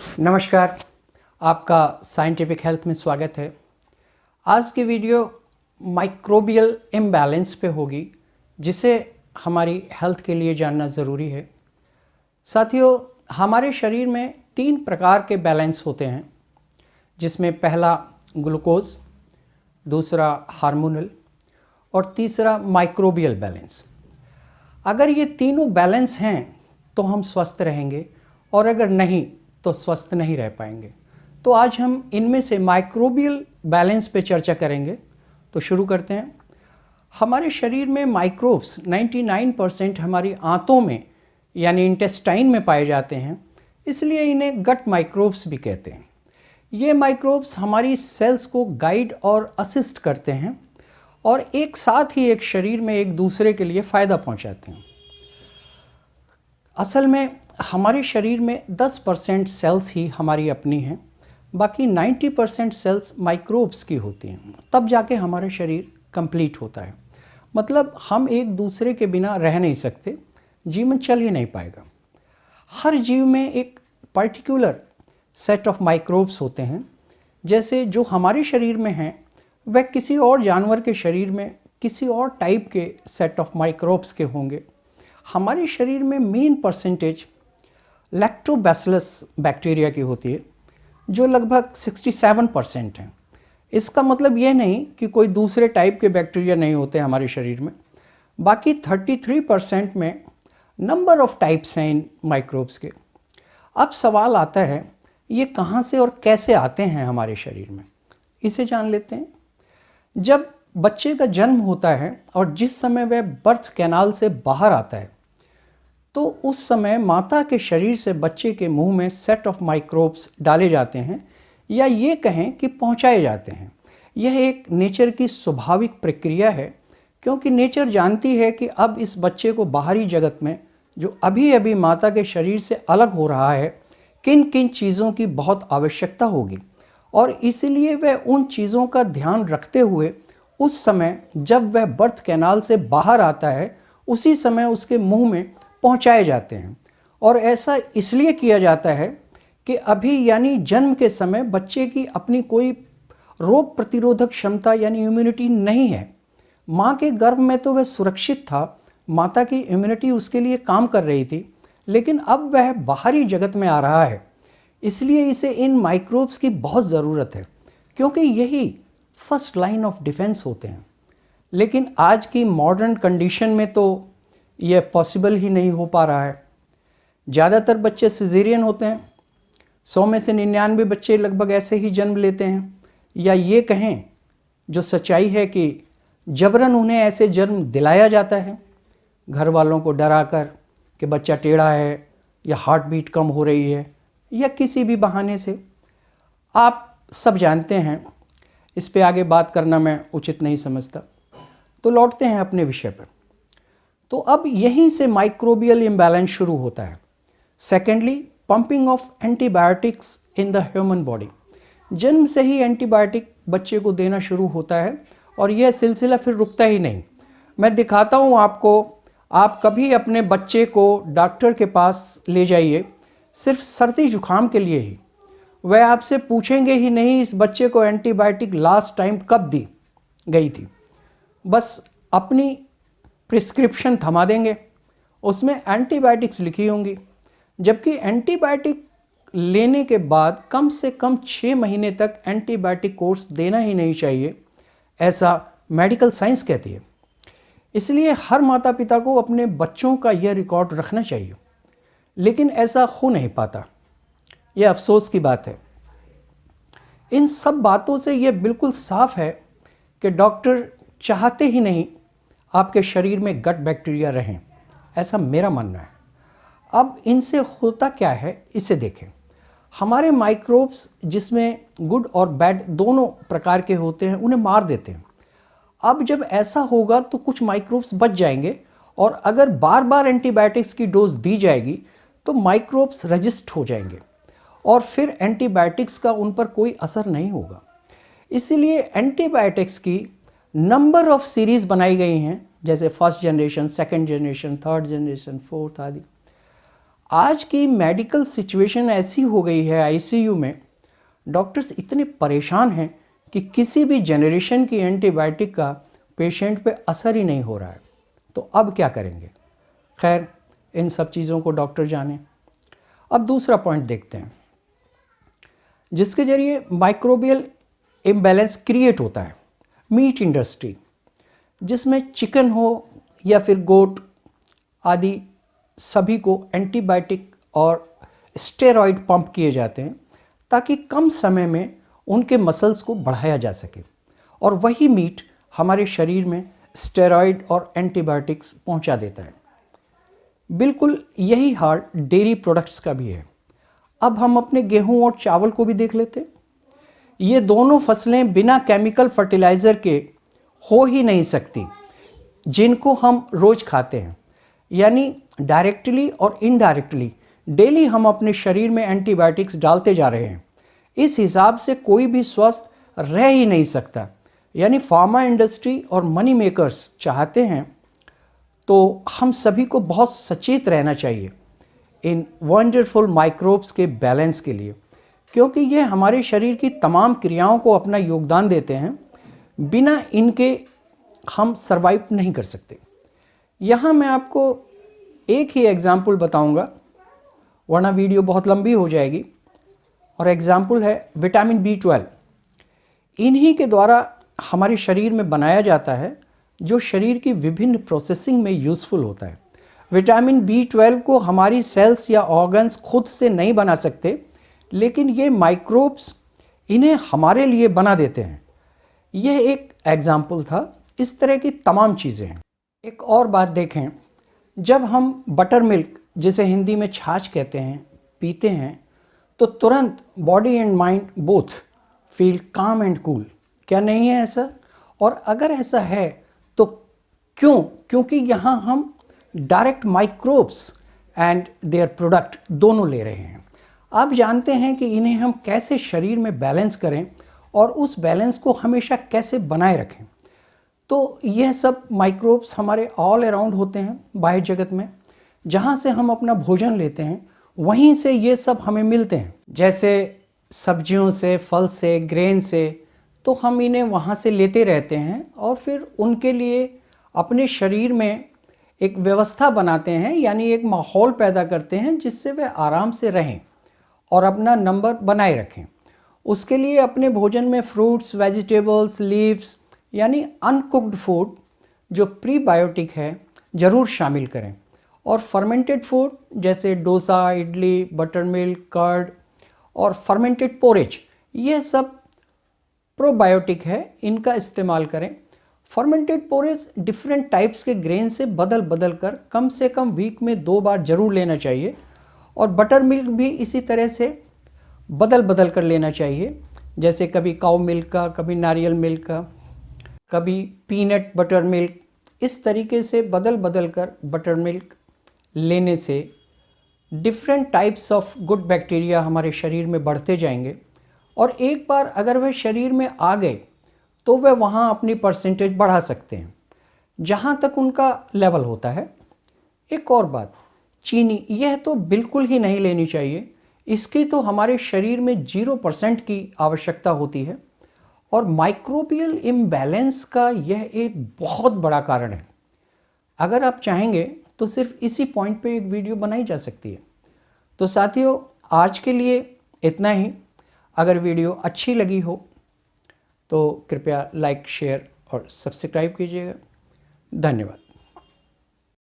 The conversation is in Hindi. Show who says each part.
Speaker 1: नमस्कार, आपका साइंटिफिक हेल्थ में स्वागत है। आज की वीडियो माइक्रोबियल इम्बैलेंस पे होगी, जिसे हमारी हेल्थ के लिए जानना ज़रूरी है। साथियों, हमारे शरीर में 3 प्रकार के बैलेंस होते हैं, जिसमें पहला ग्लूकोज, दूसरा हार्मोनल और तीसरा माइक्रोबियल बैलेंस। अगर ये तीनों बैलेंस हैं तो हम स्वस्थ रहेंगे, और अगर नहीं तो स्वस्थ नहीं रह पाएंगे। तो आज हम इनमें से माइक्रोबियल बैलेंस पे चर्चा करेंगे। तो शुरू करते हैं। हमारे शरीर में माइक्रोब्स 99% हमारी आंतों में यानी इंटेस्टाइन में पाए जाते हैं, इसलिए इन्हें गट माइक्रोब्स भी कहते हैं। ये माइक्रोब्स हमारी सेल्स को गाइड और असिस्ट करते हैं और एक साथ ही एक शरीर में एक दूसरे के लिए फ़ायदा पहुंचाते हैं। असल में हमारे शरीर में 10% सेल्स ही हमारी अपनी हैं, बाकी 90% सेल्स माइक्रोब्स की होती हैं। तब जाके हमारा शरीर कंप्लीट होता है। मतलब हम एक दूसरे के बिना रह नहीं सकते, जीवन चल ही नहीं पाएगा। हर जीव में एक पर्टिकुलर सेट ऑफ माइक्रोब्स होते हैं। जैसे जो हमारे शरीर में हैं, वह किसी और जानवर के शरीर में किसी और टाइप के सेट ऑफ माइक्रोब्स के होंगे। हमारे शरीर में मेन परसेंटेज लैक्टोबैसिलस बैक्टीरिया की होती है, जो लगभग 67% हैं। इसका मतलब यह नहीं कि कोई दूसरे टाइप के बैक्टीरिया नहीं होते हमारे शरीर में। बाकी 33% में नंबर ऑफ टाइप्स हैं इन माइक्रोब्स के। अब सवाल आता है, ये कहाँ से और कैसे आते हैं हमारे शरीर में, इसे जान लेते हैं। जब बच्चे का जन्म होता है और जिस समय वह बर्थ कैनाल से बाहर आता है, तो उस समय माता के शरीर से बच्चे के मुंह में सेट ऑफ माइक्रोब्स डाले जाते हैं, या ये कहें कि पहुंचाए जाते हैं। यह एक नेचर की स्वाभाविक प्रक्रिया है, क्योंकि नेचर जानती है कि अब इस बच्चे को बाहरी जगत में, जो अभी अभी माता के शरीर से अलग हो रहा है, किन किन चीज़ों की बहुत आवश्यकता होगी, और इसलिए वह उन चीज़ों का ध्यान रखते हुए उस समय जब वह बर्थ कैनाल से बाहर आता है, उसी समय उसके मुंह में पहुंचाए जाते हैं। और ऐसा इसलिए किया जाता है कि अभी यानी जन्म के समय बच्चे की अपनी कोई रोग प्रतिरोधक क्षमता यानी इम्यूनिटी नहीं है। माँ के गर्भ में तो वह सुरक्षित था, माता की इम्यूनिटी उसके लिए काम कर रही थी, लेकिन अब वह बाहरी जगत में आ रहा है, इसलिए इसे इन माइक्रोब्स की बहुत ज़रूरत है, क्योंकि यही फर्स्ट लाइन ऑफ डिफेंस होते हैं। लेकिन आज की मॉडर्न कंडीशन में तो यह पॉसिबल ही नहीं हो पा रहा है। ज़्यादातर बच्चे सिजेरियन होते हैं। 100 में से 99 बच्चे लगभग ऐसे ही जन्म लेते हैं, या ये कहें जो सच्चाई है कि जबरन उन्हें ऐसे जन्म दिलाया जाता है, घर वालों को डरा कर कि बच्चा टेढ़ा है या हार्ट बीट कम हो रही है, या किसी भी बहाने से। आप सब जानते हैं, इस पे आगे बात करना मैं उचित नहीं समझता। तो लौटते हैं अपने विषय पर। तो अब यहीं से माइक्रोबियल इम्बैलेंस शुरू होता है। Secondly, pumping of antibiotics in the human body. जन्म से ही एंटीबायोटिक बच्चे को देना शुरू होता है, और यह सिलसिला फिर रुकता ही नहीं। मैं दिखाता हूँ आपको। आप कभी अपने बच्चे को डॉक्टर के पास ले जाइए, सिर्फ सर्दी जुकाम के लिए ही। वह आपसे पूछेंगे ही नहीं इस बच्चे को एंटीबायोटिक लास्ट टाइम कब दी गई थी। बस अपनी प्रिस्क्रिप्शन थमा देंगे, उसमें एंटीबायोटिक्स लिखी होंगी, जबकि एंटीबायोटिक लेने के बाद कम से कम 6 महीने तक एंटीबायोटिक कोर्स देना ही नहीं चाहिए, ऐसा मेडिकल साइंस कहती है। इसलिए हर माता पिता को अपने बच्चों का यह रिकॉर्ड रखना चाहिए, लेकिन ऐसा हो नहीं पाता। यह अफसोस की बात है। इन सब बातों से यह बिल्कुल साफ है कि डॉक्टर चाहते ही नहीं आपके शरीर में गट बैक्टीरिया रहें, ऐसा मेरा मानना है। अब इनसे होता क्या है, इसे देखें। हमारे माइक्रोब्स, जिसमें गुड और बैड दोनों प्रकार के होते हैं, उन्हें मार देते हैं। अब जब ऐसा होगा तो कुछ माइक्रोब्स बच जाएंगे, और अगर बार बार एंटीबायोटिक्स की डोज दी जाएगी तो माइक्रोब्स रजिस्ट हो जाएंगे, और फिर एंटीबायोटिक्स का उन पर कोई असर नहीं होगा। इसीलिए एंटीबायोटिक्स की नंबर ऑफ सीरीज बनाई गई हैं, जैसे first generation, second generation, third generation, fourth आदि। आज की मेडिकल सिचुएशन ऐसी हो गई है, आईसीयू में डॉक्टर्स इतने परेशान हैं कि किसी भी जनरेशन की एंटीबायोटिक का पेशेंट पे असर ही नहीं हो रहा है। तो अब क्या करेंगे? खैर, इन सब चीज़ों को डॉक्टर जाने। अब दूसरा पॉइंट देखते हैं, जिसके जरिए माइक्रोबियल इम्बैलेंस क्रिएट होता है। मीट इंडस्ट्री, जिसमें चिकन हो या फिर गोट आदि, सभी को एंटीबायोटिक और स्टेरॉयड पंप किए जाते हैं ताकि कम समय में उनके मसल्स को बढ़ाया जा सके, और वही मीट हमारे शरीर में स्टेरॉयड और एंटीबायोटिक्स पहुंचा देता है। बिल्कुल यही हाल डेयरी प्रोडक्ट्स का भी है। अब हम अपने गेहूं और चावल को भी देख लेते हैं। ये दोनों फसलें बिना केमिकल फर्टिलाइज़र के हो ही नहीं सकती, जिनको हम रोज़ खाते हैं। यानी डायरेक्टली और इनडायरेक्टली डेली हम अपने शरीर में एंटीबायोटिक्स डालते जा रहे हैं। इस हिसाब से कोई भी स्वस्थ रह ही नहीं सकता। यानी फार्मा इंडस्ट्री और मनी मेकर्स चाहते हैं तो हम सभी को बहुत सचेत रहना चाहिए इन वंडरफुल माइक्रोब्स के बैलेंस के लिए, क्योंकि ये हमारे शरीर की तमाम क्रियाओं को अपना योगदान देते हैं। बिना इनके हम सरवाइव नहीं कर सकते। यहाँ मैं आपको एक ही एग्जाम्पल बताऊंगा, वरना वीडियो बहुत लंबी हो जाएगी। और एग्जाम्पल है विटामिन B12। इन्हीं के द्वारा हमारे शरीर में बनाया जाता है, जो शरीर की विभिन्न प्रोसेसिंग में यूज़फुल होता है। विटामिन B12 को हमारी सेल्स या ऑर्गन्स खुद से नहीं बना सकते, लेकिन ये माइक्रोब्स इन्हें हमारे लिए बना देते हैं। यह एक एग्जाम्पल था। इस तरह की तमाम चीज़ें हैं। एक और बात देखें, जब हम बटर मिल्क, जिसे हिंदी में छाछ कहते हैं, पीते हैं तो तुरंत body and mind both feel काम एंड कूल। क्या नहीं है ऐसा? और अगर ऐसा है तो क्यों? क्योंकि यहाँ हम direct microbes and their product दोनों ले रहे हैं। आप जानते हैं कि इन्हें हम कैसे शरीर में बैलेंस करें और उस बैलेंस को हमेशा कैसे बनाए रखें। तो यह सब माइक्रोब्स हमारे ऑल अराउंड होते हैं बाह्य जगत में। जहाँ से हम अपना भोजन लेते हैं वहीं से ये सब हमें मिलते हैं, जैसे सब्जियों से, फल से, ग्रेन से। तो हम इन्हें वहाँ से लेते रहते हैं और फिर उनके लिए अपने शरीर में एक व्यवस्था बनाते हैं, यानी एक माहौल पैदा करते हैं जिससे वे आराम से रहें और अपना नंबर बनाए रखें। उसके लिए अपने भोजन में फ्रूट्स, वेजिटेबल्स, लीव्स यानी अनकुक्ड फूड जो प्रीबायोटिक है ज़रूर शामिल करें। और फर्मेंटेड फूड जैसे dosa, idli, buttermilk, curd और फर्मेंटेड पोरेज, ये सब प्रोबायोटिक है, इनका इस्तेमाल करें। फर्मेंटेड पोरेज डिफरेंट टाइप्स के ग्रेन से बदल बदल कर कम से कम वीक में 2 बार ज़रूर लेना चाहिए। और बटर मिल्क भी इसी तरह से बदल बदल कर लेना चाहिए, जैसे कभी काऊ मिल्क का, कभी नारियल मिल्क का, कभी पीनट बटर मिल्क। इस तरीके से बदल बदल कर बटर मिल्क लेने से different types of good bacteria हमारे शरीर में बढ़ते जाएंगे। और एक बार अगर वह शरीर में आ गए तो वह वहाँ अपनी परसेंटेज बढ़ा सकते हैं जहाँ तक उनका लेवल होता है। एक और बात, चीनी, यह तो बिल्कुल ही नहीं लेनी चाहिए। इसकी तो हमारे शरीर में 0% की आवश्यकता होती है। और माइक्रोबियल इम्बैलेंस का यह एक बहुत बड़ा कारण है। अगर आप चाहेंगे तो सिर्फ इसी पॉइंट पे एक वीडियो बनाई जा सकती है। तो साथियों, आज के लिए इतना ही। अगर वीडियो अच्छी लगी हो तो कृपया लाइक, शेयर और सब्सक्राइब कीजिएगा। धन्यवाद।